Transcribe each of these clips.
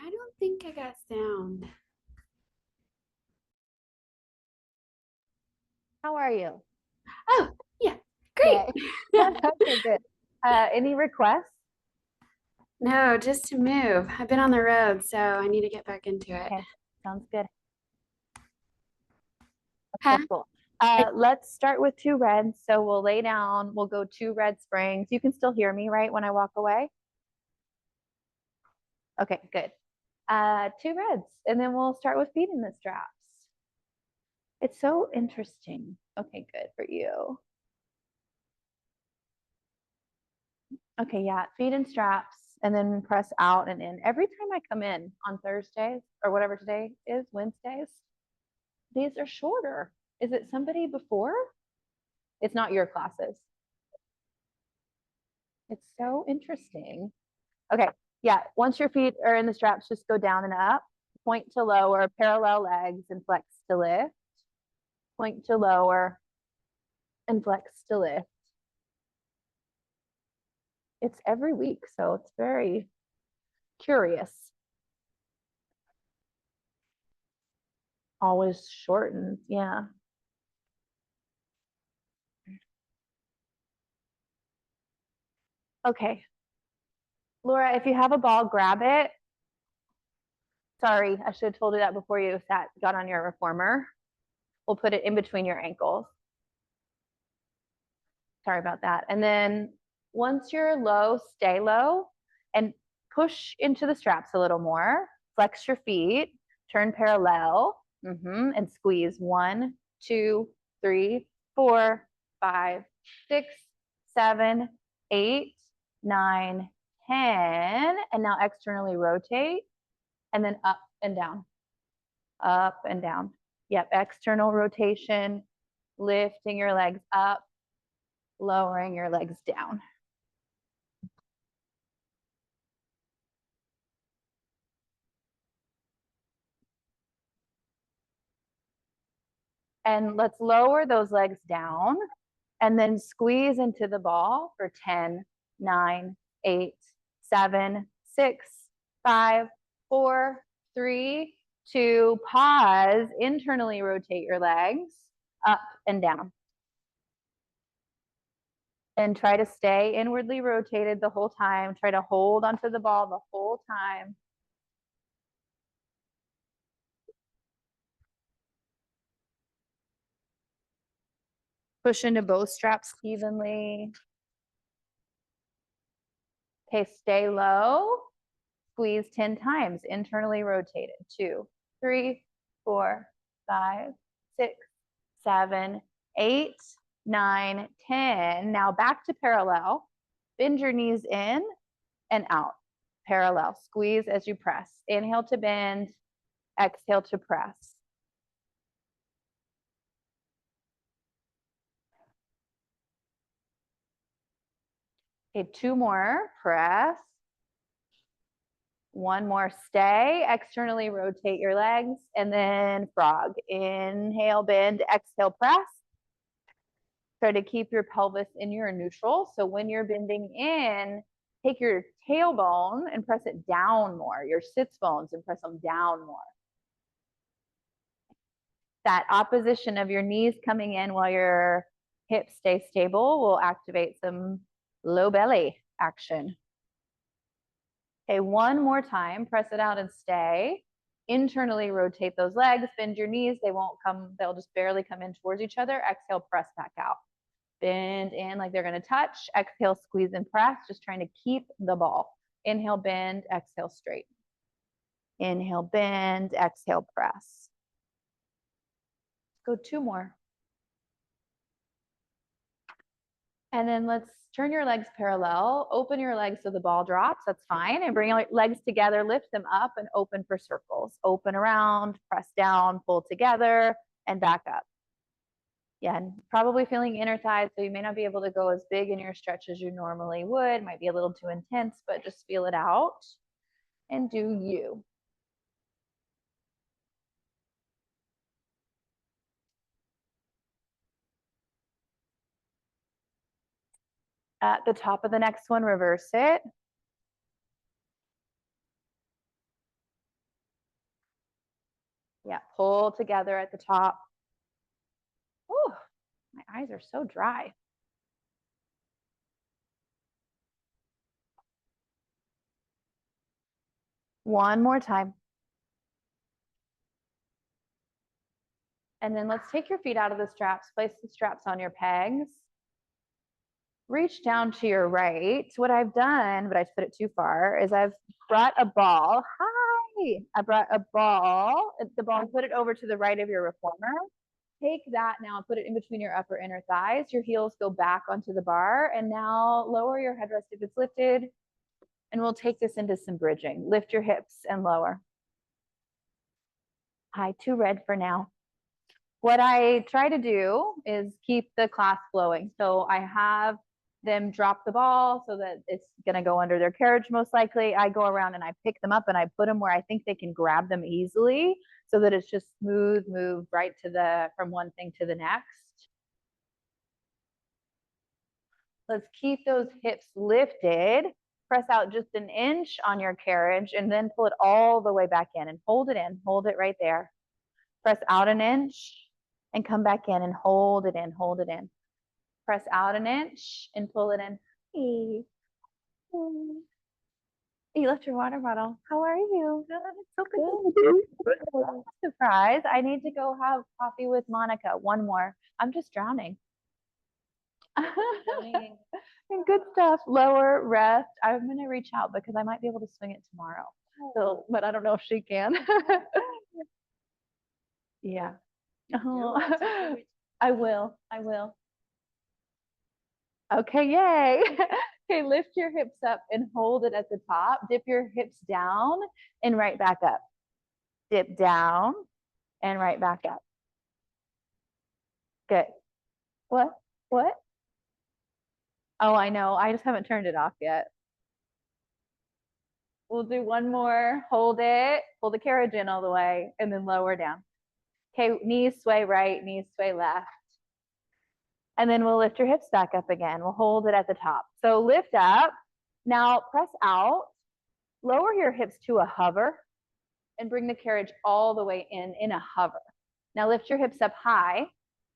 I don't think I got sound. How are you? Oh, yeah, great. Yay. Okay, good. Any requests? No, just to move. I've been on the road, so I need to get back into it. Okay, sounds good. Huh? Okay, cool. Let's start with two reds. So we'll lay down, we'll go two red springs. You can still hear me, right, when I walk away? Okay, good. Two reds, and then we'll start with feet in the straps. It's so interesting. Okay, good for you. Okay, yeah, feet in straps, and then press out and in. Every time I come in on Thursdays or whatever today is, Wednesdays, these are shorter. Is it somebody before? It's not your classes. It's so interesting. Okay, yeah, once your feet are in the straps, just go down and up. Point to lower, parallel legs, and flex to lift. Point to lower, and flex to lift. It's every week, so it's very curious. Always shortens, yeah. Okay, Laura, if you have a ball, grab it. Sorry, I should have told you that before you got on your reformer. We'll put it in between your ankles. Sorry about that. And then once you're low, stay low and push into the straps a little more. Flex your feet, turn parallel, and squeeze. 1, 2, 3, 4, 5, 6, 7, 8, 9, 10. And now externally rotate and then up and down, up and down. Yep, external rotation, lifting your legs up, lowering your legs down. And let's lower those legs down and then squeeze into the ball for 10, 9, 8, 7, 6, 5, 4, 3, 2, pause, internally rotate your legs up and down. And try to stay inwardly rotated the whole time. Try to hold onto the ball the whole time. Push into both straps evenly. Okay, stay low. Squeeze 10 times, internally rotated. 2, 3, 4, 5, 6, 7, 8, 9, 10. Now back to parallel. Bend your knees in and out. Parallel. Squeeze as you press. Inhale to bend. Exhale to press. Okay, 2 more. Press. 1 more, stay, externally rotate your legs, and then frog. Inhale, bend, exhale, press. Try to keep your pelvis in your neutral. So when you're bending in, take your tailbone and press it down more, your sits bones and press them down more. That opposition of your knees coming in while your hips stay stable will activate some low belly action. Okay, 1 more time, press it out and stay. Internally rotate those legs, bend your knees. They won't come, they'll just barely come in towards each other. Exhale, press back out. Bend in like they're gonna touch. Exhale, squeeze and press, just trying to keep the ball. Inhale, bend, exhale, straight. Inhale, bend, exhale, press. Go 2 more. And then let's turn your legs parallel, open your legs so the ball drops, that's fine. And bring your legs together, lift them up and open for circles. Open around, press down, pull together, and back up. Yeah, and probably feeling inner thighs, so you may not be able to go as big in your stretch as you normally would. Might be a little too intense, but just feel it out and do you. At the top of the next one, reverse it. Yeah, pull together at the top. Oh, my eyes are so dry. One more time. And then let's take your feet out of the straps, place the straps on your pegs. Reach down to your right. What I've done, but I put it too far, is I've brought a ball. Hi. I brought a ball, the ball, and put it over to the right of your reformer. Take that now and put it in between your upper inner thighs. Your heels go back onto the bar. And now lower your headrest if it's lifted. And we'll take this into some bridging. Lift your hips and lower. Hi, too red for now. What I try to do is keep the class flowing. So I have them drop the ball so that it's going to go under their carriage most likely. I go around and I pick them up and I put them where I think they can grab them easily so that it's just smooth move right to the from one thing to the next. Let's keep those hips lifted. Press out just an inch on your carriage and then pull it all the way back in and hold it in. Hold it right there. Press out an inch and come back in and hold it in, hold it in. Press out an inch and pull it in. Hey. You left your water bottle. How are you? So good. Surprise. I need to go have coffee with Monica. One more. I'm just drowning. And good stuff. Lower, rest. I'm going to reach out because I might be able to swing it tomorrow. So, but I don't know if she can. Yeah. Oh, I will. I will. Okay, yay. Okay, lift your hips up and hold it at the top. Dip your hips down and right back up. Dip down and right back up. Good. What? What? Oh, I know. I just haven't turned it off yet. We'll do one more. Hold it. Pull the carriage in all the way and then lower down. Okay, knees sway right, knees sway left. And then we'll lift your hips back up again. We'll hold it at the top. So lift up. Now press out. Lower your hips to a hover and bring the carriage all the way in a hover. Now lift your hips up high.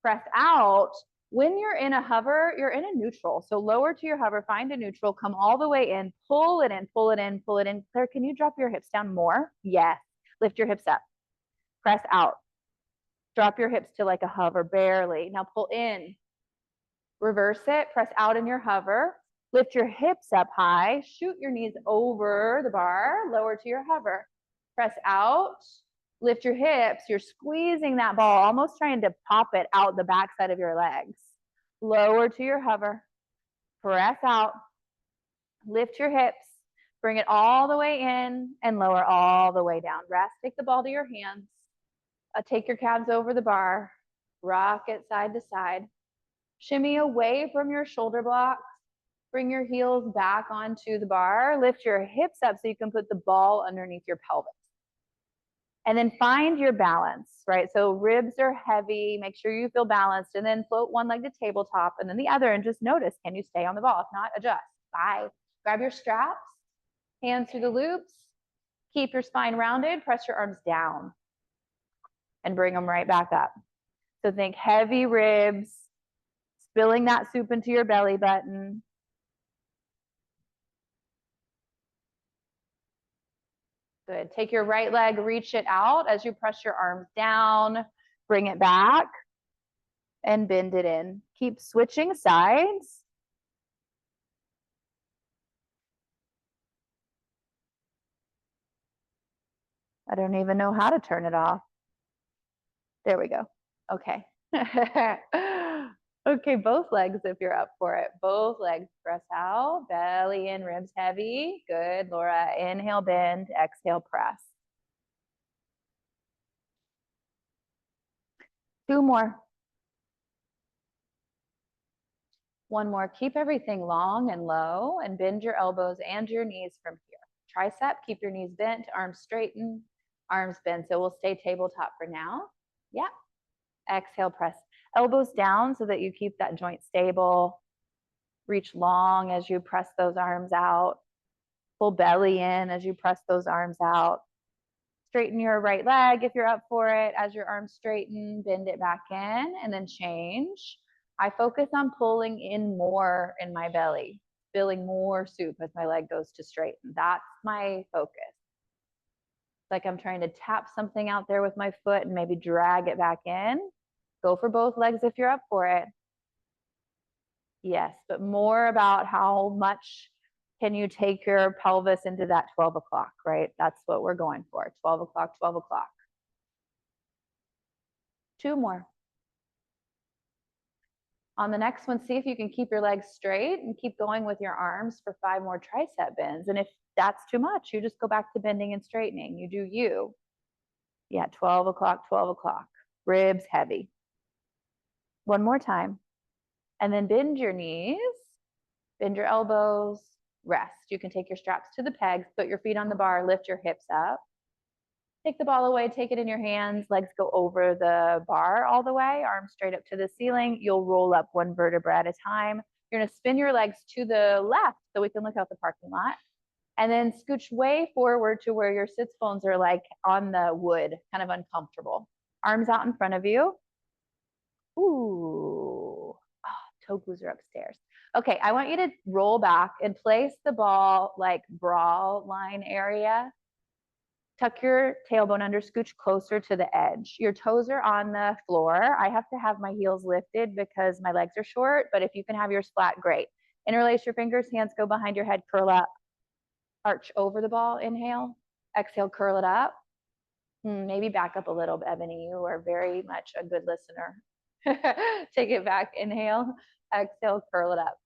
Press out. When you're in a hover, you're in a neutral. So lower to your hover, find a neutral, come all the way in, pull it in, pull it in, pull it in. Claire, can you drop your hips down more? Yes. Lift your hips up. Press out. Drop your hips to like a hover, barely. Now pull in. Reverse it, press out in your hover, lift your hips up high, shoot your knees over the bar, lower to your hover. Press out, lift your hips, you're squeezing that ball, almost trying to pop it out the backside of your legs. Lower to your hover, press out, lift your hips, bring it all the way in and lower all the way down. Rest, take the ball to your hands, take your calves over the bar, rock it side to side. Shimmy away from your shoulder blocks. Bring your heels back onto the bar. Lift your hips up so you can put the ball underneath your pelvis. And then find your balance, right? So ribs are heavy. Make sure you feel balanced. And then float one leg to tabletop and then the other and just notice, can you stay on the ball? If not, adjust. Bye. Grab your straps, hands through the loops. Keep your spine rounded. Press your arms down and bring them right back up. So think heavy ribs, spilling that soup into your belly button. Good. Take your right leg, reach it out as you press your arms down, bring it back, and bend it in. Keep switching sides. I don't even know how to turn it off. There we go. Okay. Okay, both legs if you're up for it. Both legs, press out, belly in, ribs heavy. Good, Laura. Inhale, bend, exhale, press. Two more. One more. Keep everything long and low and bend your elbows and your knees from here. Tricep, keep your knees bent, arms straighten, arms bend. So we'll stay tabletop for now. Yeah. Exhale, press elbows down so that you keep that joint stable. Reach long as you press those arms out. Pull belly in as you press those arms out. Straighten your right leg if you're up for it. As your arms straighten, bend it back in and then change. I focus on pulling in more in my belly, filling more soup as my leg goes to straighten. That's my focus. Like I'm trying to tap something out there with my foot and maybe drag it back in. Go for both legs if you're up for it. Yes, but more about how much can you take your pelvis into that 12 o'clock, right? That's what we're going for. 12 o'clock, 12 o'clock. 2 more. On the next one, see if you can keep your legs straight and keep going with your arms for 5 more tricep bends. And if that's too much, you just go back to bending and straightening. You do you. Yeah, 12 o'clock, 12 o'clock. Ribs heavy. One more time. And then bend your knees, bend your elbows, rest. You can take your straps to the pegs, put your feet on the bar, lift your hips up. Take the ball away, take it in your hands, legs go over the bar all the way, arms straight up to the ceiling. You'll roll up 1 vertebra at a time. You're gonna spin your legs to the left so we can look out the parking lot. And then scooch way forward to where your sits bones are like on the wood, kind of uncomfortable. Arms out in front of you. Ooh, toe glues are upstairs. Okay, I want you to roll back and place the ball like bra line area. Tuck your tailbone under, scooch closer to the edge. Your toes are on the floor. I have to have my heels lifted because my legs are short, but if you can have yours flat, great. Interlace your fingers, hands go behind your head, curl up. Arch over the ball, inhale. Exhale, curl it up. Maybe back up a little, Ebony. You are very much a good listener. Take it back, inhale. Exhale, curl it up.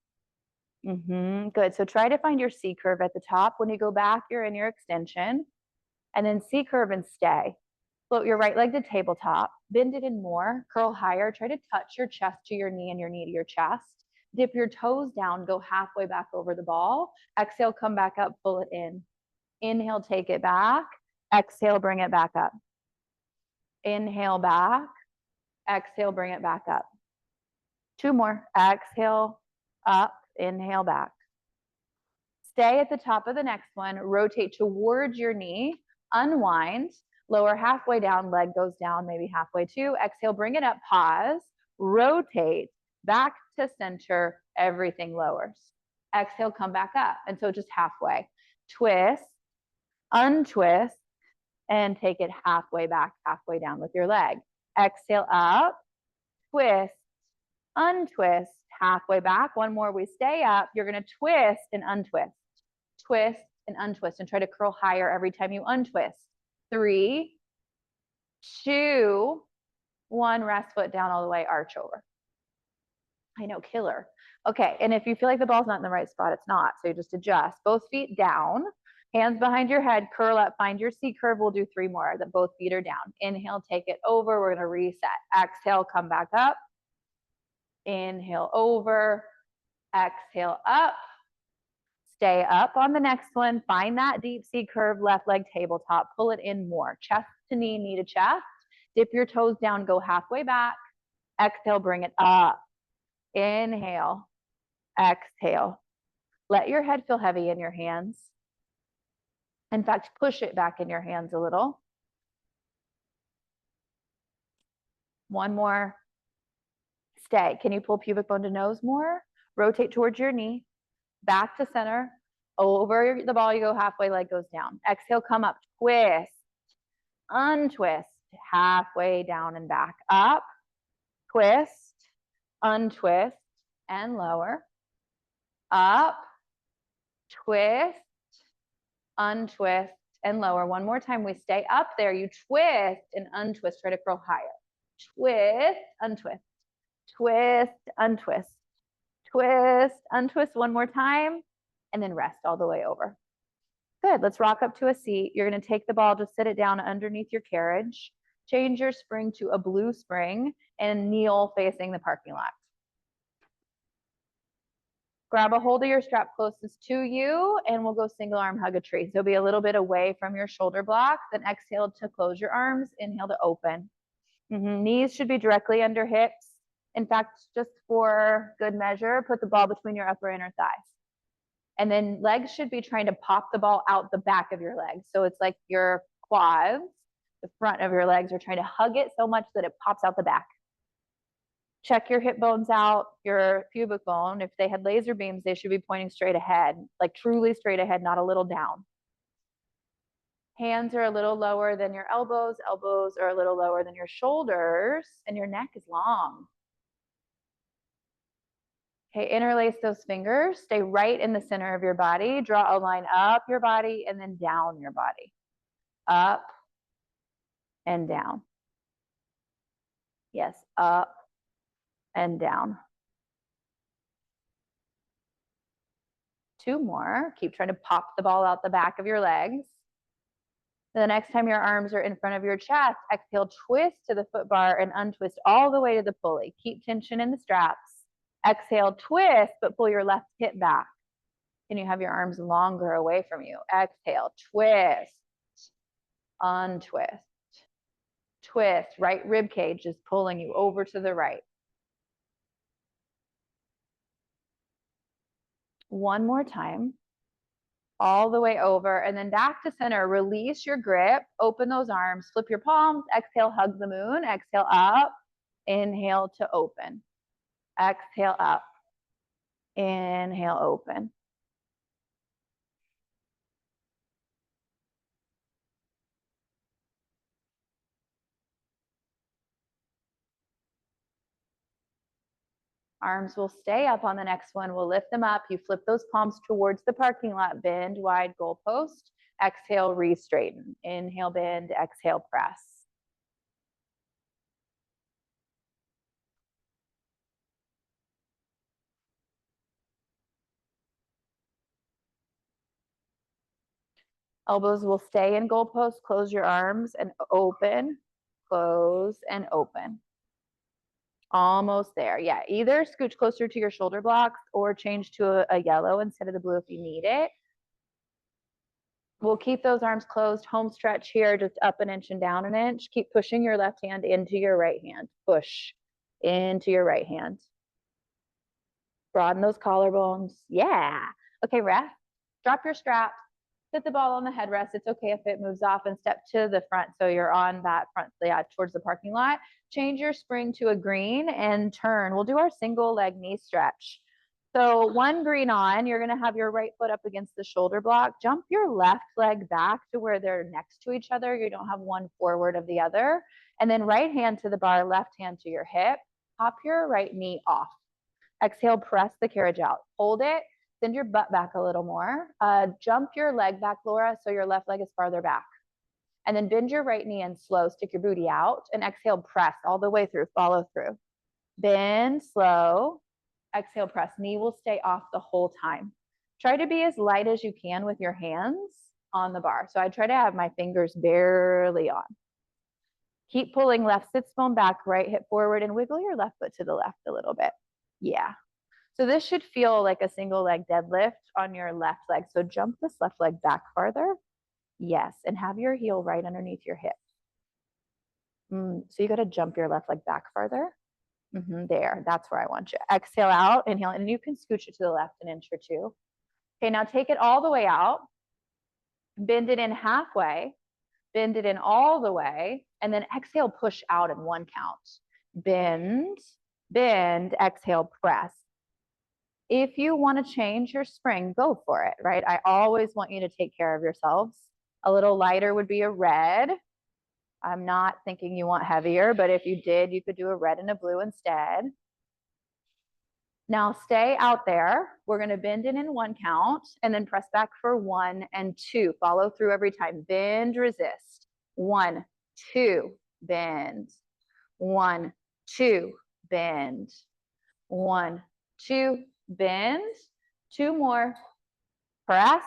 Good. So try to find your C curve at the top. When you go back, you're in your extension. And then C curve and stay. Float your right leg to tabletop. Bend it in more. Curl higher. Try to touch your chest to your knee and your knee to your chest. Dip your toes down. Go halfway back over the ball. Exhale, come back up. Pull it in. Inhale, take it back. Exhale, bring it back up. Inhale, back. Exhale, bring it back up. 2 more. Exhale, up. Inhale, back. Stay at the top of the next one. Rotate towards your knee. Unwind. Lower halfway down. Leg goes down, maybe halfway too. Exhale, bring it up. Pause. Rotate. Back to center. Everything lowers. Exhale, come back up. And so just halfway. Twist. Untwist. And take it halfway back, halfway down with your leg. Exhale, up. Twist. Untwist. Halfway back. 1 more. We stay up. You're going to twist and untwist. Twist and untwist and try to curl higher every time you untwist. 3, 2, 1. Rest foot down all the way, arch over. I know, killer. Okay, and if you feel like the ball's not in the right spot, it's not. So you just adjust. Both feet down, hands behind your head, curl up, find your C curve. We'll do 3 more. That both feet are down. Inhale, take it over. We're gonna reset. Exhale, come back up. Inhale, over. Exhale, up. Stay up on the next one. Find that deep C curve, left leg tabletop. Pull it in more. Chest to knee, knee to chest. Dip your toes down, go halfway back. Exhale, bring it up. Inhale. Exhale. Let your head feel heavy in your hands. In fact, push it back in your hands a little. 1 more. Stay. Can you pull pubic bone to nose more? Rotate towards your knee. Back to center. Over the ball, you go halfway, leg goes down. Exhale, come up. Twist. Untwist. Halfway down and back. Up. Twist. Untwist. And lower. Up. Twist. Untwist. And lower. 1 more time. We stay up there. You twist and untwist. Try to curl higher. Twist. Untwist. Twist. Untwist. Twist. Untwist. 1 more time. And then rest all the way over. Good. Let's rock up to a seat. You're going to take the ball, just sit it down underneath your carriage. Change your spring to a blue spring and kneel facing the parking lot. Grab a hold of your strap closest to you, and we'll go single arm hug a tree. So be a little bit away from your shoulder blocks. Then exhale to close your arms. Inhale to open. Knees should be directly under hips. In fact, just for good measure, put the ball between your upper inner thighs. And then legs should be trying to pop the ball out the back of your legs. So it's like your quads, the front of your legs are trying to hug it so much that it pops out the back. Check your hip bones out, your pubic bone. If they had laser beams, they should be pointing straight ahead, like truly straight ahead, not a little down. Hands are a little lower than your elbows. Elbows are a little lower than your shoulders, and your neck is long. Okay, interlace those fingers. Stay right in the center of your body. Draw a line up your body and then down your body. Up and down. Yes, up and down. 2 more. Keep trying to pop the ball out the back of your legs. The next time your arms are in front of your chest, exhale, twist to the foot bar and untwist all the way to the pulley. Keep tension in the straps. Exhale, twist, but pull your left hip back. Can you have your arms longer away from you? Exhale, twist, untwist, twist. Right rib cage is pulling you over to the right. One more time. All the way over and then back to center. Release your grip, open those arms, flip your palms, exhale, hug the moon, exhale up, inhale to open, exhale up, inhale, open. Arms will stay up on the next one. We'll lift them up. You flip those palms towards the parking lot, bend, wide goalpost, exhale, re-straighten. Inhale, bend, exhale, press. Elbows will stay in goalpost. Close your arms and open, close and open. Almost there. Yeah, either scooch closer to your shoulder blocks or change to a yellow instead of the blue if you need it. We'll keep those arms closed. Home stretch here, just up an inch and down an inch. Keep pushing your left hand into your right hand. Push into your right hand. Broaden those collarbones. Yeah. Okay, rest. Drop your straps. Sit the ball on the headrest. It's okay if it moves off, and step to the front so you're on that front, towards the parking lot. Change your spring to a green and turn. We'll do our single leg knee stretch. So one green on, you're gonna have your right foot up against the shoulder block. Jump your left leg back to where they're next to each other. You don't have one forward of the other. And then right hand to the bar, left hand to your hip. Pop your right knee off. Exhale, press the carriage out. Hold it. Send your butt back a little more. Jump your leg back, Laura, so your left leg is farther back. And then bend your right knee in slow, stick your booty out, and exhale, press all the way through, follow through. Bend, slow, exhale, press. Knee will stay off the whole time. Try to be as light as you can with your hands on the bar. So I try to have my fingers barely on. Keep pulling left sits bone back, right hip forward, and wiggle your left foot to the left a little bit. Yeah. So this should feel like a single leg deadlift on your left leg. So jump this left leg back farther. Yes, and have your heel right underneath your hip. So you got to jump your left leg back farther. There, that's where I want you. Exhale out, inhale, and you can scooch it to the left an inch or two. Okay, now take it all the way out. Bend it in halfway. Bend it in all the way. And then exhale, push out in 1 count. Bend, bend, exhale, press. If you want to change your spring, go for it, right? I always want you to take care of yourselves. A little lighter would be a red. I'm not thinking you want heavier, but if you did, you could do a red and a blue instead. Now stay out there. We're going to bend it in 1 count and then press back for 1 and 2. Follow through every time. Bend, resist. 1, 2, bend. 1, 2, bend. 1, 2, bend. 2 more. Press.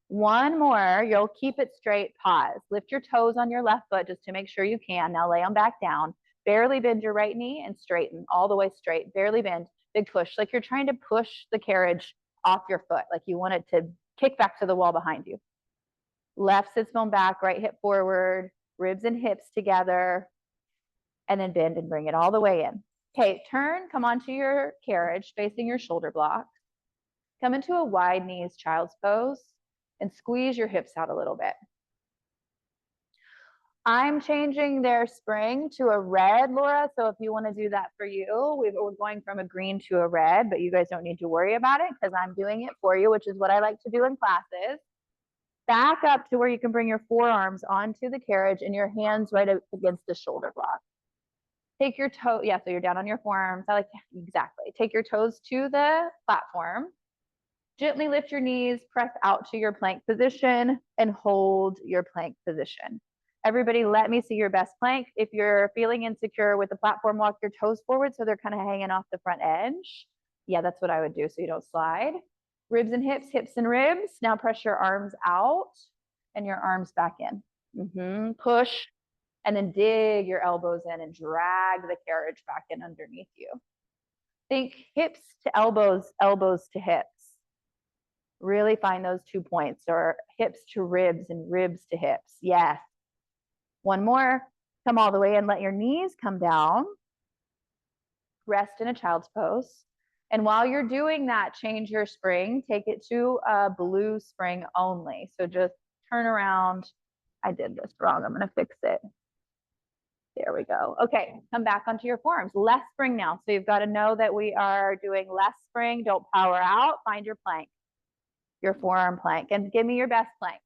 1 more. You'll keep it straight. Pause. Lift your toes on your left foot just to make sure you can. Now lay them back down. Barely bend your right knee and straighten all the way straight. Barely bend. Big push. Like you're trying to push the carriage off your foot. Like you want it to kick back to the wall behind you. Left sits bone back, right hip forward, ribs and hips together, and then bend and bring it all the way in. Okay, turn, come onto your carriage facing your shoulder block. Come into a wide knees child's pose and squeeze your hips out a little bit. I'm changing their spring to a red, Laura. So if you want to do that for you, we're going from a green to a red, but you guys don't need to worry about it because I'm doing it for you, which is what I like to do in classes. Back up to where you can bring your forearms onto the carriage and your hands right up against the shoulder block. Take your toe, yeah, so you're down on your forearms. I like to, exactly. Take your toes to the platform. Gently lift your knees, press out to your plank position, and hold your plank position. Everybody, let me see your best plank. If you're feeling insecure with the platform, walk your toes forward so they're kind of hanging off the front edge. Yeah, that's what I would do so you don't slide. Ribs and hips, hips and ribs. Now press your arms out and your arms back in. Push, and then dig your elbows in and drag the carriage back in underneath you. Think hips to elbows, elbows to hips. Really find those 2 points, or hips to ribs and ribs to hips. Yes. One more. Come all the way and let your knees come down. Rest in a child's pose. And while you're doing that, change your spring. Take it to a blue spring only. So just turn around. I did this wrong. I'm going to fix it. There we go. Okay, come back onto your forearms. Less spring now. So you've got to know that we are doing less spring. Don't power out. Find your plank, your forearm plank, and give me your best plank.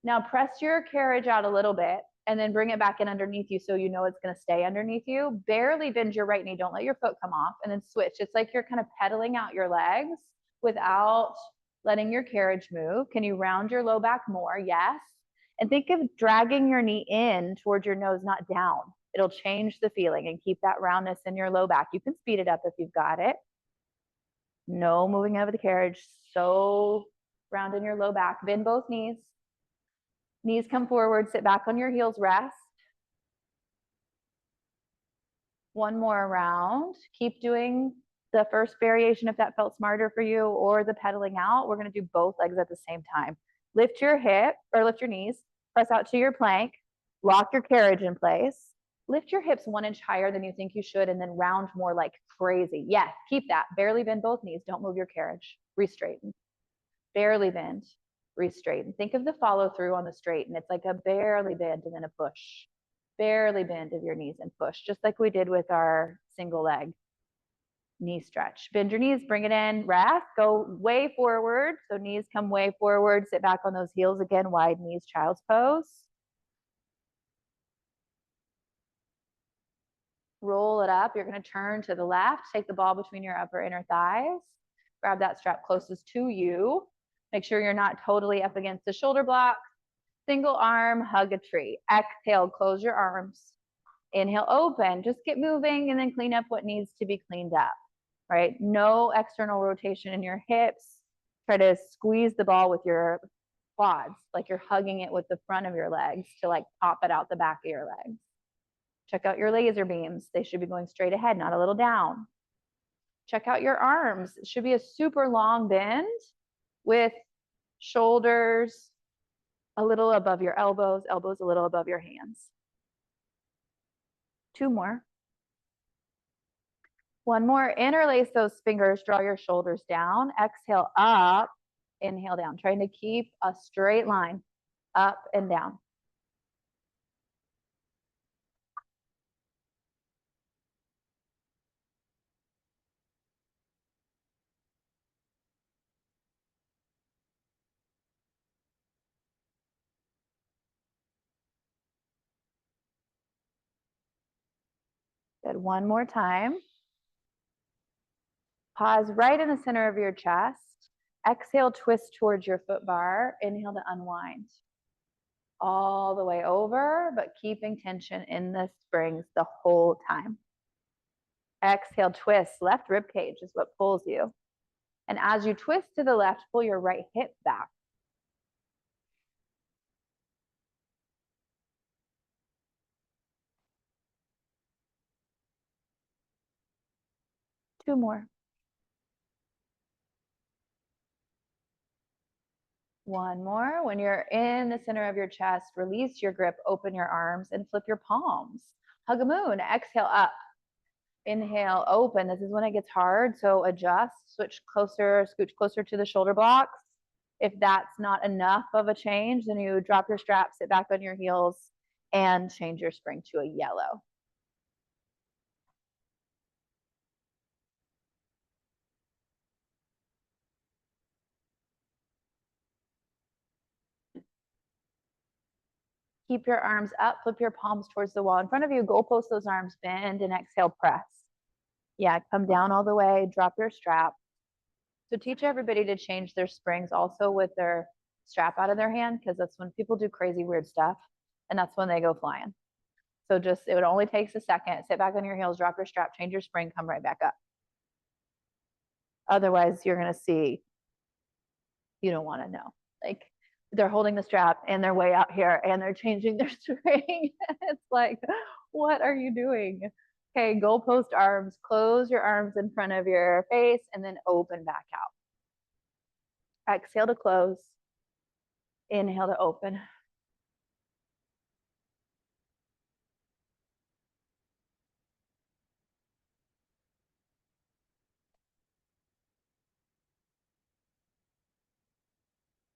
Now press your carriage out a little bit and then bring it back in underneath you so you know it's going to stay underneath you. Barely bend your right knee. Don't let your foot come off, and then switch. It's like you're kind of pedaling out your legs without letting your carriage move. Can you round your low back more? Yes. And think of dragging your knee in towards your nose, not down. It'll change the feeling and keep that roundness in your low back. You can speed it up if you've got it. No moving over the carriage. So round in your low back. Bend both knees. Knees come forward. Sit back on your heels. Rest. One more round. Keep doing the first variation if that felt smarter for you, or the pedaling out. We're going to do both legs at the same time. Lift your hip, or lift your knees. Press out to your plank. Lock your carriage in place. Lift your hips 1 inch higher than you think you should, and then round more like crazy. Yes, keep that. Barely bend both knees. Don't move your carriage. Re-straighten. Barely bend. Re-straighten. Think of the follow through on the straighten. It's like a barely bend and then a push. Barely bend of your knees and push, just like we did with our single leg knee stretch. Bend your knees, bring it in, rest, go way forward. So knees come way forward, sit back on those heels again, wide knees, child's pose. Roll it up. You're going to turn to the left, take the ball between your upper inner thighs, grab that strap closest to you. Make sure you're not totally up against the shoulder block. Single arm, hug a tree. Exhale, close your arms. Inhale, open. Just get moving and then clean up what needs to be cleaned up, right? No external rotation in your hips. Try to squeeze the ball with your quads, like you're hugging it with the front of your legs to like pop it out the back of your legs. Check out your laser beams. They should be going straight ahead, not a little down. Check out your arms. It should be a super long bend with shoulders a little above your elbows, elbows a little above your hands. 2 more. 1 more. Interlace those fingers, draw your shoulders down. Exhale up, inhale down. Trying to keep a straight line up and down. Good. 1 more time. Pause right in the center of your chest. Exhale, twist towards your foot bar. Inhale to unwind. All the way over, but keeping tension in the springs the whole time. Exhale, twist. Left rib cage is what pulls you. And as you twist to the left, pull your right hip back. Two more. One more. When you're in the center of your chest, release your grip, open your arms, and flip your palms. Hug a moon. Exhale up. Inhale, open. This is when it gets hard, so adjust, switch closer, scooch closer to the shoulder blocks. If that's not enough of a change, then you drop your strap, sit back on your heels, and change your spring to a yellow. Keep your arms up, flip your palms towards the wall in front of you, goalpost those arms, bend and exhale, press. Yeah, come down all the way, drop your strap. So teach everybody to change their springs also with their strap out of their hand, because that's when people do crazy weird stuff, and that's when they go flying. So just, it only takes a second. Sit back on your heels, drop your strap, change your spring, come right back up. Otherwise, you're going to see, you don't want to know. Like, they're holding the strap and they're way out here and they're changing their string. It's like, what are you doing? Okay, goalpost arms, close your arms in front of your face and then open back out. Exhale to close. Inhale to open.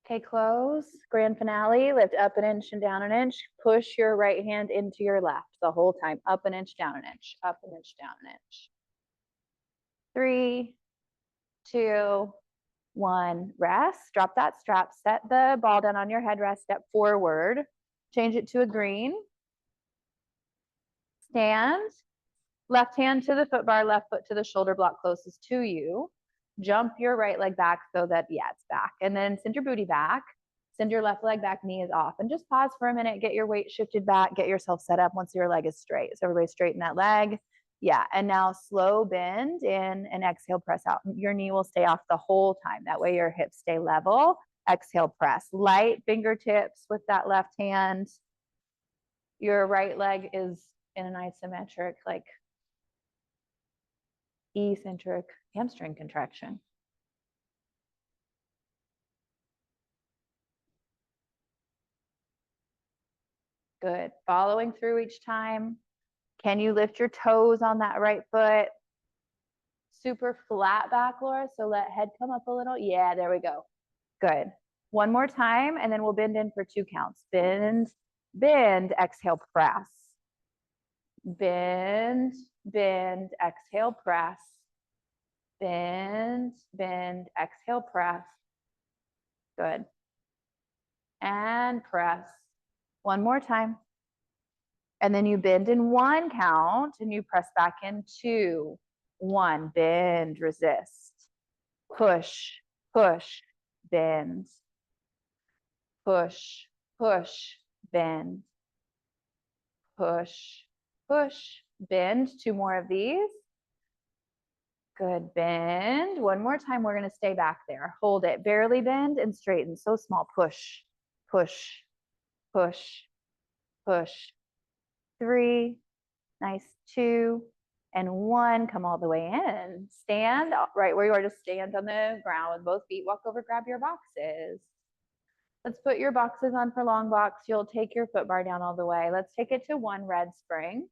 Okay, close. Grand finale. Lift up an inch and down an inch. Push your right hand into your left the whole time. Up an inch, down an inch. Up an inch, down an inch. 3, 2, 1. Rest. Drop that strap. Set the ball down on your headrest. Step forward. Change it to a green. Stand. Left hand to the foot bar, left foot to the shoulder block closest to you. Jump your right leg back so that, yeah, it's back. And then send your booty back. Send your left leg back, knee is off. And just pause for a minute, get your weight shifted back, get yourself set up once your leg is straight. So everybody straighten that leg. Yeah, and now slow bend in and exhale, press out. Your knee will stay off the whole time. That way your hips stay level. Exhale, press. Light fingertips with that left hand. Your right leg is in an isometric, like eccentric hamstring contraction. Good. Following through each time. Can you lift your toes on that right foot? Super flat back, Laura. So let head come up a little. Yeah, there we go. Good. One more time, and then we'll bend in for 2 counts. Bend, bend, exhale, press. Bend, bend, exhale, press. Bend, bend, exhale, press. Good. And press. One more time. And then you bend in 1 count and you press back in 2. 1, bend, resist. Push, push, bend. Push, push, bend. Push, push, bend. 2 more of these. Good, bend. One more time, we're gonna stay back there. Hold it, barely bend and straighten, so small. Push, push, push, push. 3, nice, 2, and 1. Come all the way in. Stand right where you are, just stand on the ground with both feet. Walk over, grab your boxes. Let's put your boxes on for long box. You'll take your foot bar down all the way. Let's take it to 1 red spring.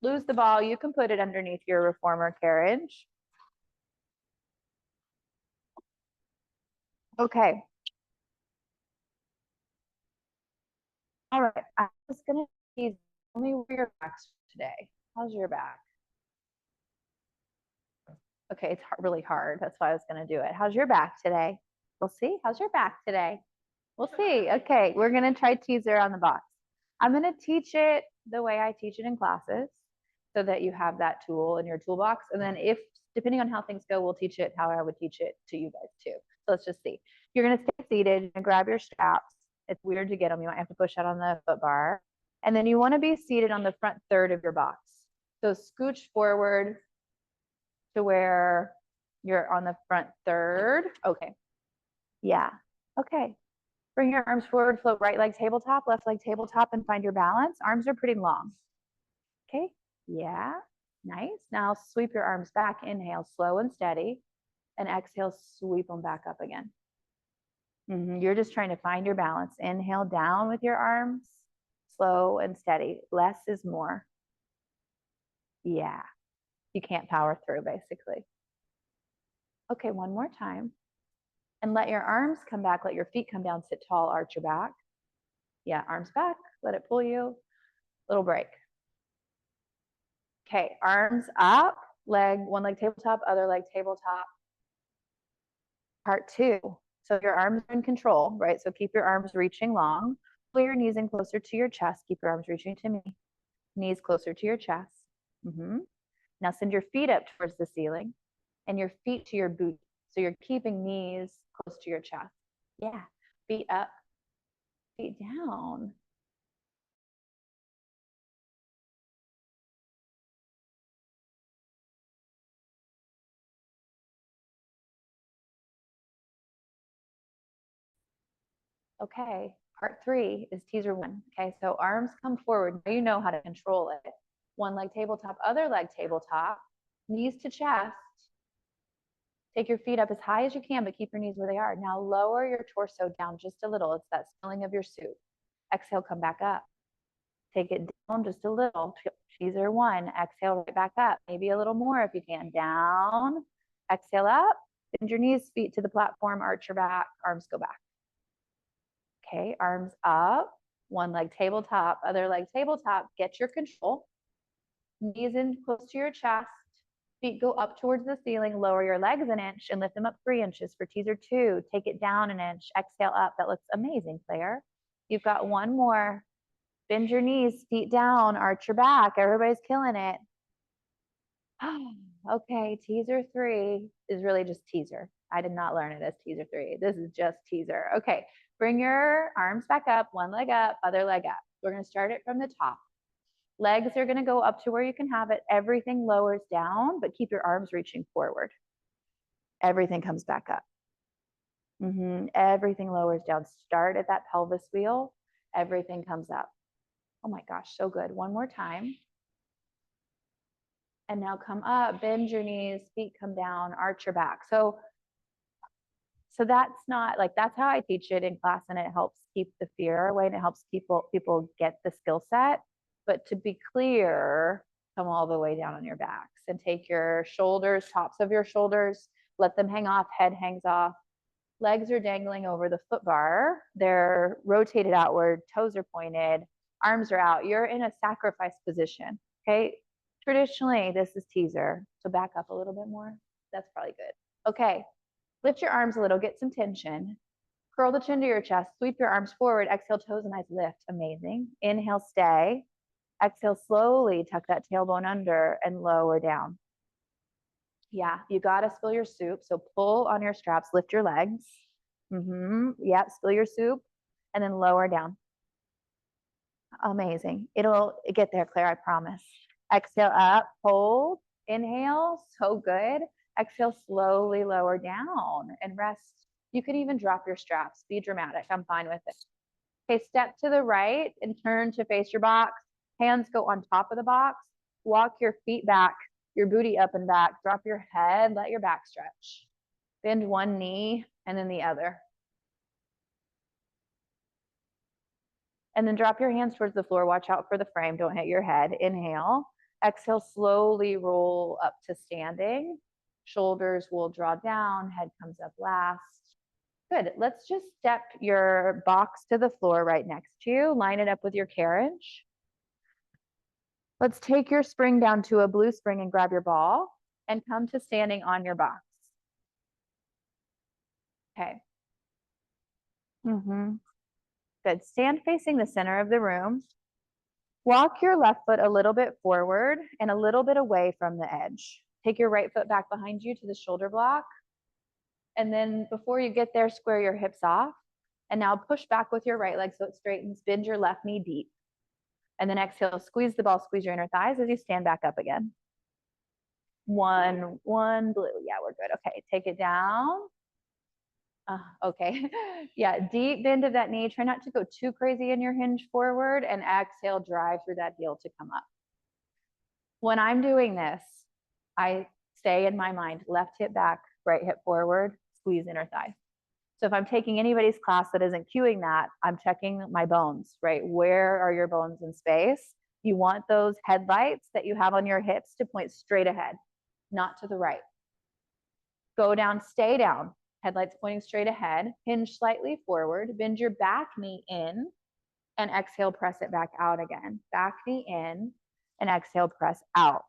Lose the ball, you can put it underneath your reformer carriage. Okay. All right, I'm just gonna tell me where your back's today. How's your back? Okay, it's really hard. That's why I was gonna do it. How's your back today? We'll see. How's your back today? We'll see. Okay, we're gonna try teaser on the box. I'm gonna teach it the way I teach it in classes so that you have that tool in your toolbox. And then if, depending on how things go, we'll teach it how I would teach it to you guys too. So let's just see. You're gonna stay seated and grab your straps. It's weird to get them. You might have to push out on the foot bar. And then you wanna be seated on the front third of your box. So scooch forward to where you're on the front third. Okay. Yeah. Okay. Bring your arms forward, float right leg tabletop, left leg tabletop, and find your balance. Arms are pretty long. Okay. Yeah. Nice. Now sweep your arms back. Inhale, slow and steady. And exhale, sweep them back up again. You're just trying to find your balance. Inhale down with your arms. Slow and steady. Less is more. Yeah. You can't power through, basically. Okay, one more time. And let your arms come back. Let your feet come down. Sit tall, arch your back. Yeah, arms back. let it pull you. Little break. Okay, arms up, one leg tabletop, other leg tabletop. Part 2. So your arms are in control, right? So keep your arms reaching long. Pull your knees in closer to your chest. Keep your arms reaching to me. Knees closer to your chest. Now send your feet up towards the ceiling and your feet to your boot. So you're keeping knees close to your chest. Yeah, feet up, feet down. Okay, part 3 is teaser 1. Okay, so arms come forward. Now you know how to control it. One leg tabletop, other leg tabletop, knees to chest. Take your feet up as high as you can, but keep your knees where they are. Now lower your torso down just a little. It's that spilling of your suit. Exhale, come back up. Take it down just a little. Teaser 1. Exhale, right back up. Maybe a little more if you can. Down. Exhale up. Bend your knees, feet to the platform, arch your back, arms go back. Okay, arms up. One leg tabletop, other leg tabletop. Get your control. Knees in close to your chest. Feet go up towards the ceiling. Lower your legs an inch and lift them up 3 inches for teaser 2. Take it down an inch. Exhale up. That looks amazing, Claire. You've got one more. Bend your knees, feet down, arch your back. Everybody's killing it. Okay, teaser 3 is really just teaser. I did not learn it as teaser 3. This is just teaser. Okay, bring your arms back up, one leg up, other leg up. We're gonna start it from the top. Legs are gonna go up to where you can have it. Everything lowers down, but keep your arms reaching forward. Everything comes back up. Everything lowers down. Start at that pelvis wheel. Everything comes up. Oh my gosh, so good. One more time. And now come up, bend your knees, feet come down, arch your back. So that's not like, that's how I teach it in class, and it helps keep the fear away and it helps people get the skill set. But to be clear, come all the way down on your backs and take your shoulders, tops of your shoulders, let them hang off, head hangs off. Legs are dangling over the foot bar. They're rotated outward, toes are pointed, arms are out. You're in a sacrifice position, okay? Traditionally, this is teaser. So back up a little bit more. That's probably good. Okay, lift your arms a little, get some tension. Curl the chin to your chest, sweep your arms forward, exhale, toes and eyes lift. Amazing. Inhale, stay. Exhale, slowly tuck that tailbone under and lower down. Yeah, you gotta spill your soup. So pull on your straps, lift your legs. Yeah, spill your soup and then lower down. Amazing. It'll get there, Claire, I promise. Exhale up, hold, inhale, so good. Exhale, slowly lower down and rest. You could even drop your straps, be dramatic, I'm fine with it. Okay, step to the right and turn to face your box. Hands go on top of the box. Walk your feet back, your booty up and back. Drop your head, let your back stretch. Bend one knee and then the other. And then drop your hands towards the floor. Watch out for the frame. Don't hit your head. Inhale. Exhale, slowly roll up to standing. Shoulders will draw down. Head comes up last. Good. Let's just step your box to the floor right next to you. Line it up with your carriage. Let's take your spring down to a blue spring and grab your ball and come to standing on your box. Okay. Good. Stand facing the center of the room. Walk your left foot a little bit forward and a little bit away from the edge. Take your right foot back behind you to the shoulder block. And then before you get there, square your hips off. And now push back with your right leg so it straightens. Bend your left knee deep. And then exhale, squeeze the ball, squeeze your inner thighs as you stand back up again. One blue. Yeah, we're good. Okay, take it down. Okay. Yeah, deep bend of that knee. Try not to go too crazy in your hinge forward, and exhale, drive through that heel to come up. When I'm doing this, I say in my mind, left hip back, right hip forward, squeeze inner thigh. So if I'm taking anybody's class that isn't cueing that, I'm checking my bones, right? Where are your bones in space? You want those headlights that you have on your hips to point straight ahead, not to the right. Go down, stay down. Headlights pointing straight ahead. Hinge slightly forward. Bend your back knee in. and exhale, press it back out again. Back knee in, and exhale, press out.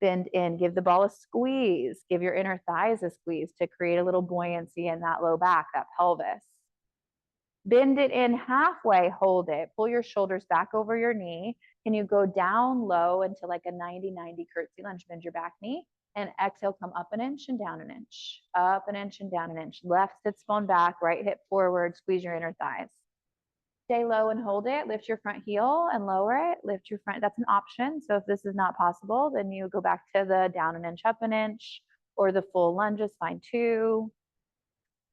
Bend in, give the ball a squeeze, give your inner thighs a squeeze to create a little buoyancy in that low back, that pelvis. Bend it in halfway, hold it, pull your shoulders back over your knee. Can you go down low into like a 90-90 curtsy lunge, bend your back knee, and exhale, come up an inch and down an inch, up an inch and down an inch. Left sits bone back, right hip forward, squeeze your inner thighs. Stay low and hold it. Lift your front heel and lower it. Lift your front. That's an option. So if this is not possible, then you go back to the down an inch, up an inch, or the full lunge is fine too.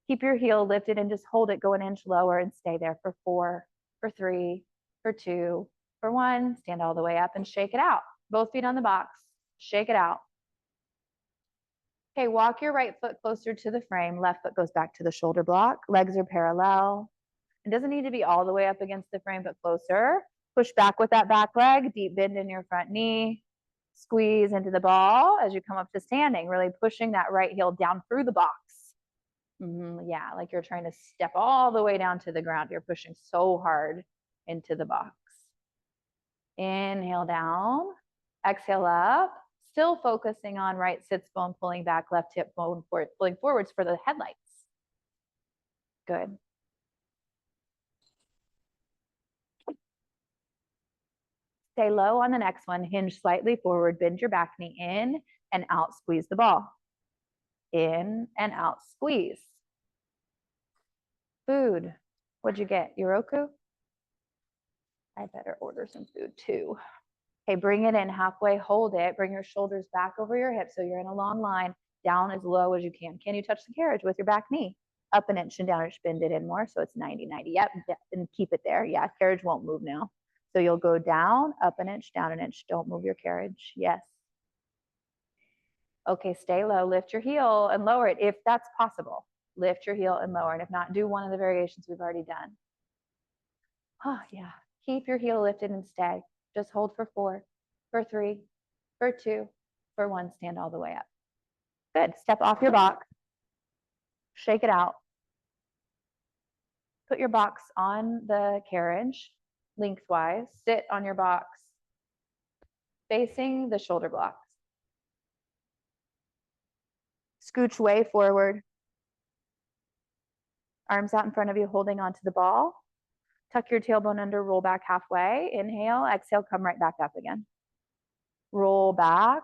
Keep your heel lifted and just hold it. Go an inch lower and stay there for 4, for 3, for 2, for 1. Stand all the way up and shake it out. Both feet on the box. Shake it out. Okay, walk your right foot closer to the frame. Left foot goes back to the shoulder block. Legs are parallel. It doesn't need to be all the way up against the frame, but closer. Push back with that back leg, deep bend in your front knee. Squeeze into the ball as you come up to standing, really pushing that right heel down through the box. Yeah, like you're trying to step all the way down to the ground. You're pushing so hard into the box. Inhale down, exhale up, still focusing on right sits bone pulling back, left hip bone forward, pulling forwards for the headlights. Good. Stay low on the next one, hinge slightly forward, bend your back knee in and out, squeeze the ball. In and out, squeeze. Food, what'd you get, Yoroku? I better order some food too. Okay, bring it in halfway, hold it, bring your shoulders back over your hips so you're in a long line, down as low as you can. Can you touch the carriage with your back knee? Up an inch and down, just bend it in more so it's 90-90. Yep, and keep it there. Yeah, carriage won't move now. So you'll go down, up an inch, down an inch. Don't move your carriage. Yes. Okay, stay low. Lift your heel and lower it if that's possible. Lift your heel and lower. And if not, do one of the variations we've already done. Oh, yeah. Keep your heel lifted and stay. Just hold for 4, for 3, for 2, for 1. Stand all the way up. Good. Step off your box. Shake it out. Put your box on the carriage lengthwise. Sit on your box facing the shoulder blocks. Scooch way forward. Arms out in front of you, holding onto the ball. Tuck your tailbone under, roll back halfway. Inhale, exhale, come right back up again. Roll back.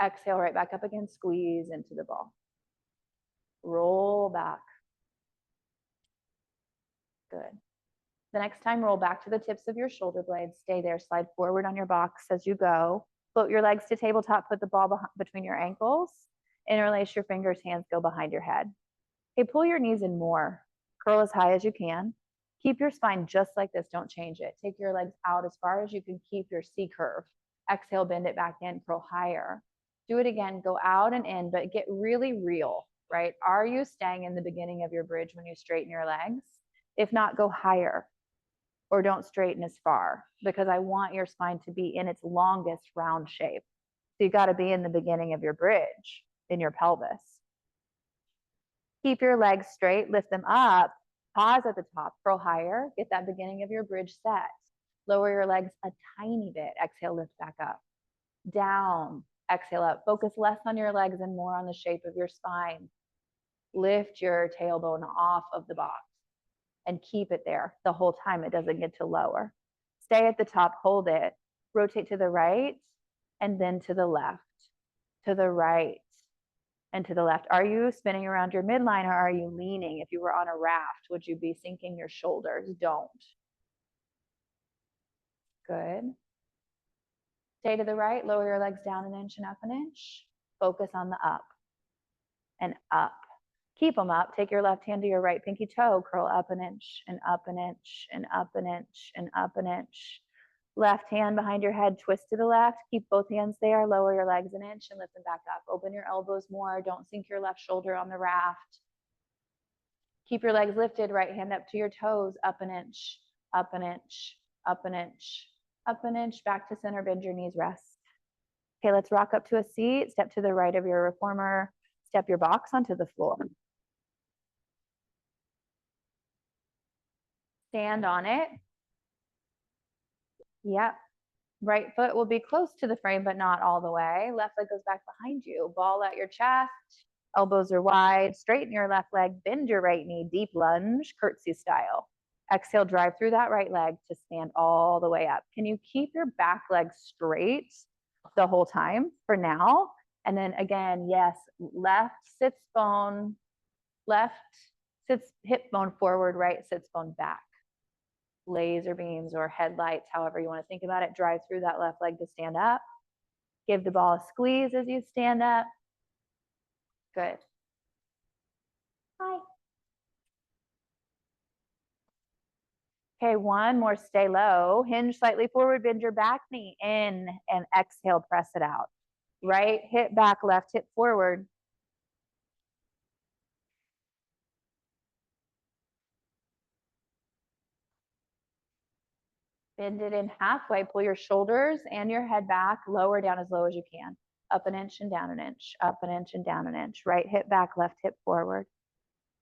Exhale, right back up again, squeeze into the ball. Roll back. Good. The next time, roll back to the tips of your shoulder blades. Stay there, slide forward on your box as you go. Float your legs to tabletop, put the ball between your ankles. Interlace your fingers, hands go behind your head. Okay, pull your knees in more. Curl as high as you can. Keep your spine just like this, don't change it. Take your legs out as far as you can keep your C curve. Exhale, bend it back in, curl higher. Do it again, go out and in, but get really real, right? Are you staying in the beginning of your bridge when you straighten your legs? If not, go higher or don't straighten as far because I want your spine to be in its longest round shape. So you got to be in the beginning of your bridge in your pelvis. Keep your legs straight, lift them up, pause at the top, curl higher, get that beginning of your bridge set. Lower your legs a tiny bit, exhale, lift back up. Down, exhale up. Focus less on your legs and more on the shape of your spine. Lift your tailbone off of the box and keep it there the whole time. It doesn't get to lower. Stay at the top, hold it. Rotate to the right and then to the left, to the right and to the left. Are you spinning around your midline or are you leaning? If you were on a raft, would you be sinking your shoulders? Don't. Good. Stay to the right, lower your legs down an inch and up an inch. Focus on the up and up. Keep them up. Take your left hand to your right pinky toe, curl up an inch and up an inch and up an inch and up an inch. Left hand behind your head, twist to the left. Keep both hands there. Lower your legs an inch and lift them back up. Open your elbows more. Don't sink your left shoulder on the raft. Keep your legs lifted. Right hand up to your toes. Up an inch, up an inch, up an inch, up an inch. Back to center. Bend your knees. Rest. Okay, let's rock up to a seat. Step to the right of your reformer. Step your box onto the floor. stand on it. Yep. Right foot will be close to the frame, but not all the way. Left leg goes back behind you. Ball at your chest. Elbows are wide. Straighten your left leg. Bend your right knee. Deep lunge, curtsy style. Exhale, drive through that right leg to stand all the way up. Can you keep your back leg straight the whole time for now? And then again, yes, left sits bone, left sits hip bone forward, right sits bone back. Laser beams or headlights, however you want to think about it. Drive through that left leg to stand up. Give the ball a squeeze as you stand up. Good. Hi. Okay, one more, stay low. Hinge slightly forward, bend your back knee in, and exhale, press it out. Right hip back, left hip forward. Bend it in halfway, pull your shoulders and your head back, lower down as low as you can. Up an inch and down an inch, up an inch and down an inch. Right hip back, left hip forward.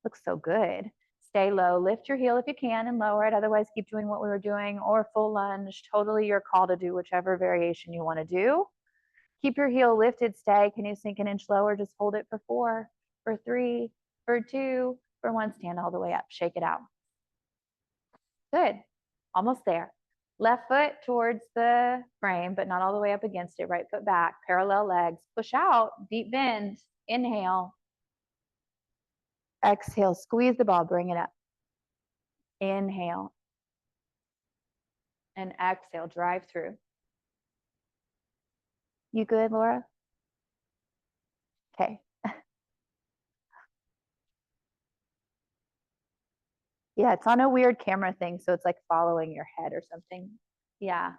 Looks so good. Stay low, lift your heel if you can and lower it. Otherwise, keep doing what we were doing, or full lunge. Totally your call to do whichever variation you want to do. Keep your heel lifted, stay. Can you sink an inch lower? Just hold it for 4, for 3, for 2, for 1. Stand all the way up, shake it out. Good, almost there. Left foot towards the frame, but not all the way up against it. Right foot back, parallel legs. Push out, deep bend. Inhale. Exhale, squeeze the ball, bring it up. Inhale. And exhale, drive through. You good, Laura? Okay. Yeah, it's on a weird camera thing, so it's like following your head or something. Yeah.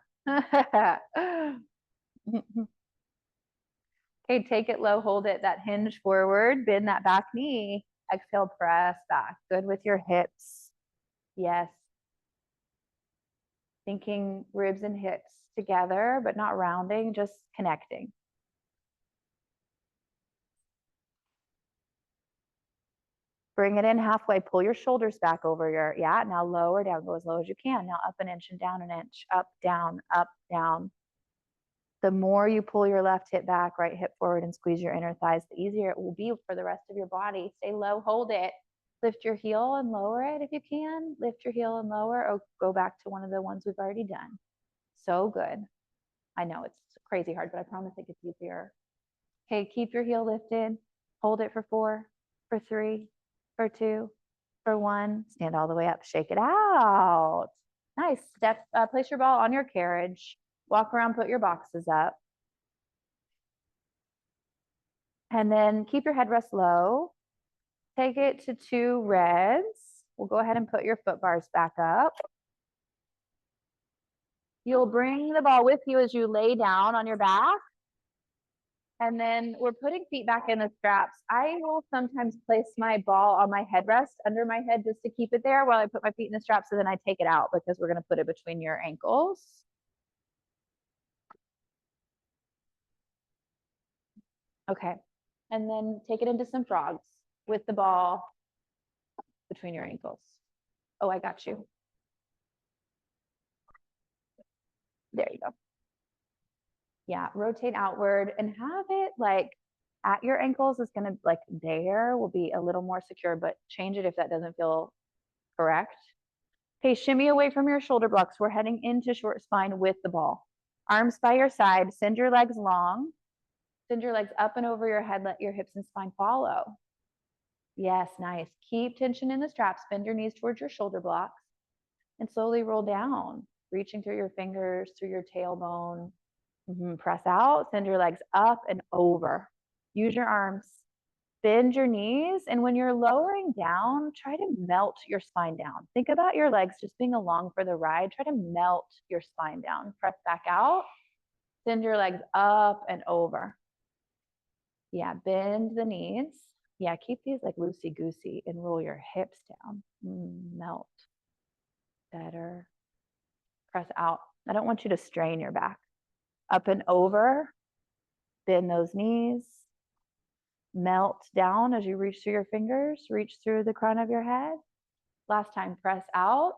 Okay, take it low, hold it, that hinge forward, bend that back knee. Exhale, press back. Good with your hips. Yes. Thinking ribs and hips together, but not rounding, just connecting. Bring it in halfway, pull your shoulders back over your, yeah, now lower down, go as low as you can. Now up an inch and down an inch, up, down, up, down. The more you pull your left hip back, right hip forward and squeeze your inner thighs, the easier it will be for the rest of your body. Stay low, hold it. Lift your heel and lower it if you can. Lift your heel and lower, or go back to one of the ones we've already done. So good. I know it's crazy hard, but I promise it gets easier. Okay, keep your heel lifted. Hold it for 4, for 3, for 2, for 1. Stand all the way up, shake it out. Nice. Step, place your ball on your carriage. Walk around, put your boxes up. And then keep your headrest low. Take it to 2 reds. We'll go ahead and put your foot bars back up. You'll bring the ball with you as you lay down on your back. And then we're putting feet back in the straps. I will sometimes place my ball on my headrest under my head just to keep it there while I put my feet in the straps, and then I take it out because we're going to put it between your ankles. Okay. And then take it into some frogs with the ball between your ankles. Oh, I got you. There you go. Yeah, rotate outward and have it like at your ankles is going to, like, there will be a little more secure, but change it if that doesn't feel correct. Okay, shimmy away from your shoulder blocks. We're heading into short spine with the ball. Arms by your side, send your legs long. Send your legs up and over your head, let your hips and spine follow. Yes, nice. Keep tension in the straps, bend your knees towards your shoulder blocks, and slowly roll down, reaching through your fingers, through your tailbone. Press out, send your legs up and over. Use your arms, bend your knees, and when you're lowering down, try to melt your spine down. Think about your legs just being along for the ride. Try to melt your spine down. Press back out, send your legs up and over. Yeah, bend the knees. Yeah, keep these like loosey-goosey and roll your hips down. Melt. Better. Press out. I don't want you to strain your back. Up and over. Bend those knees. Melt down as you reach through your fingers. Reach through the crown of your head. Last time, press out.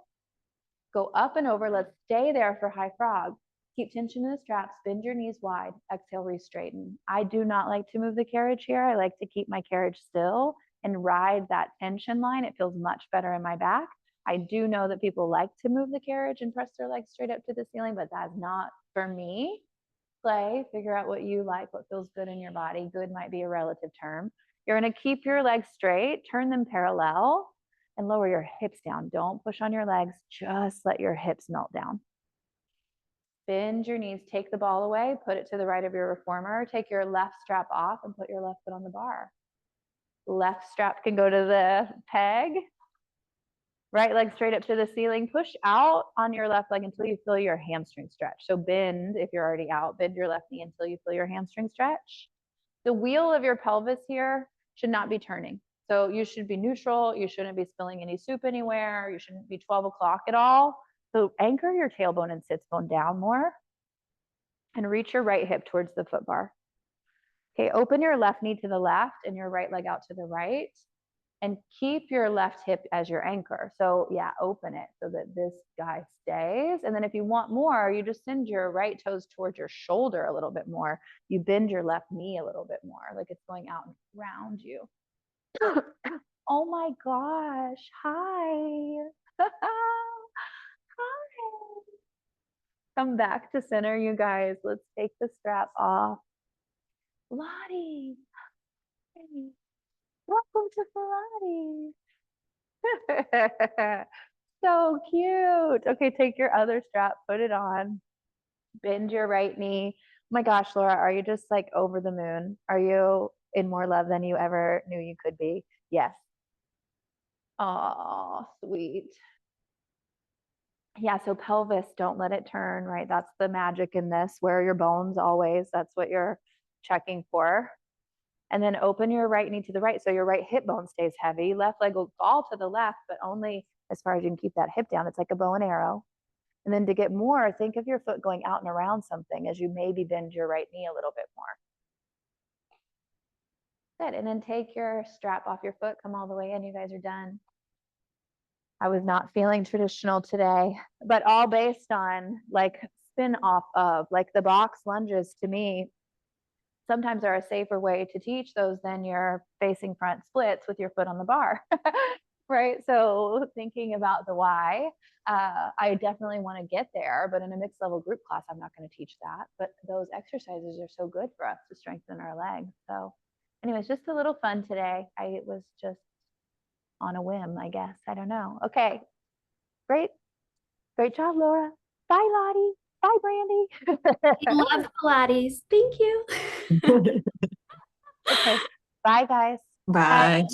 Go up and over. Let's stay there for high frog. Keep tension in the straps, bend your knees wide, exhale, re-straighten. I do not like to move the carriage here. I like to keep my carriage still and ride that tension line. It feels much better in my back. I do know that people like to move the carriage and press their legs straight up to the ceiling, but that's not for me. Play, figure out what you like, what feels good in your body. Good might be a relative term. You're going to keep your legs straight, turn them parallel, and lower your hips down. Don't push on your legs, just let your hips melt down. Bend your knees, take the ball away, put it to the right of your reformer, take your left strap off and put your left foot on the bar. Left strap can go to the peg. Right leg straight up to the ceiling. Push out on your left leg until you feel your hamstring stretch. So bend, if you're already out, bend your left knee until you feel your hamstring stretch. The wheel of your pelvis here should not be turning. So you should be neutral. You shouldn't be spilling any soup anywhere. You shouldn't be 12 o'clock at all. So anchor your tailbone and sits bone down more and reach your right hip towards the foot bar. Okay, open your left knee to the left and your right leg out to the right. And keep your left hip as your anchor. So yeah, open it so that this guy stays. And then if you want more, you just send your right toes towards your shoulder a little bit more. You bend your left knee a little bit more, like it's going out and around you. Oh my gosh, hi. Hi. Come back to center, you guys. Let's take the strap off. Lottie, welcome to Pilates. So cute. Okay, take your other strap, put it on, bend your right knee. Oh my gosh, Laura, are you just like over the moon? Are you in more love than you ever knew you could be? Yes. Oh, sweet. Yeah, so pelvis, don't let it turn, right? That's the magic in this. Where are your bones always? That's what you're checking for. And then open your right knee to the right. So your right hip bone stays heavy. Left leg will fall to the left, but only as far as you can keep that hip down. It's like a bow and arrow. And then to get more, think of your foot going out and around something as you maybe bend your right knee a little bit more. Good. And then take your strap off your foot, come all the way in. You guys are done. I was not feeling traditional today, but all based on like spin off of like the box lunges to me sometimes are a safer way to teach those than your facing front splits with your foot on the bar. Right? So thinking about the why, I definitely want to get there, but in a mixed level group class, I'm not going to teach that. But those exercises are so good for us to strengthen our legs. So anyways, just a little fun today. I was just on a whim, I guess. I don't know. Okay. Great. Great job, Laura. Bye, Lottie. Bye, Brandy. I love Pilates. Thank you. Okay. Bye, guys. Bye.